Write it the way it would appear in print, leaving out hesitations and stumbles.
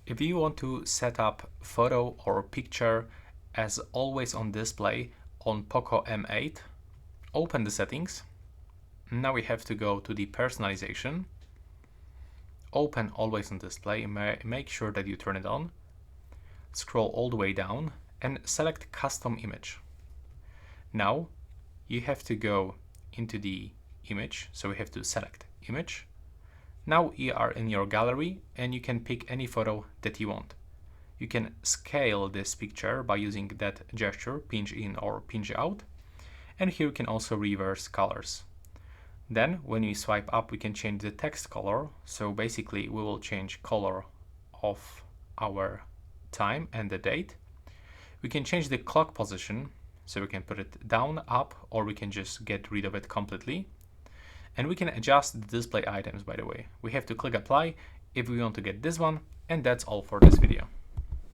If you want to set up photo or picture as always on display on POCO M8, open the settings. Now we have to go to the personalization, open always on display, make sure that you turn it on, scroll all the way down and select custom image. Now you have to go into the image, so we have to select image. Now you are in your gallery and you can pick any photo that you want. You can scale this picture by using that gesture, pinch in or pinch out, and here you can also reverse colors. Then when we swipe up, we can change the text color, so basically we will change color of our time and the date. We can change the clock position, so we can put it down, up, or we can just get rid of it completely. And we can adjust the display items, by the way. We have to click apply if we want to get this one, and that's all for this video.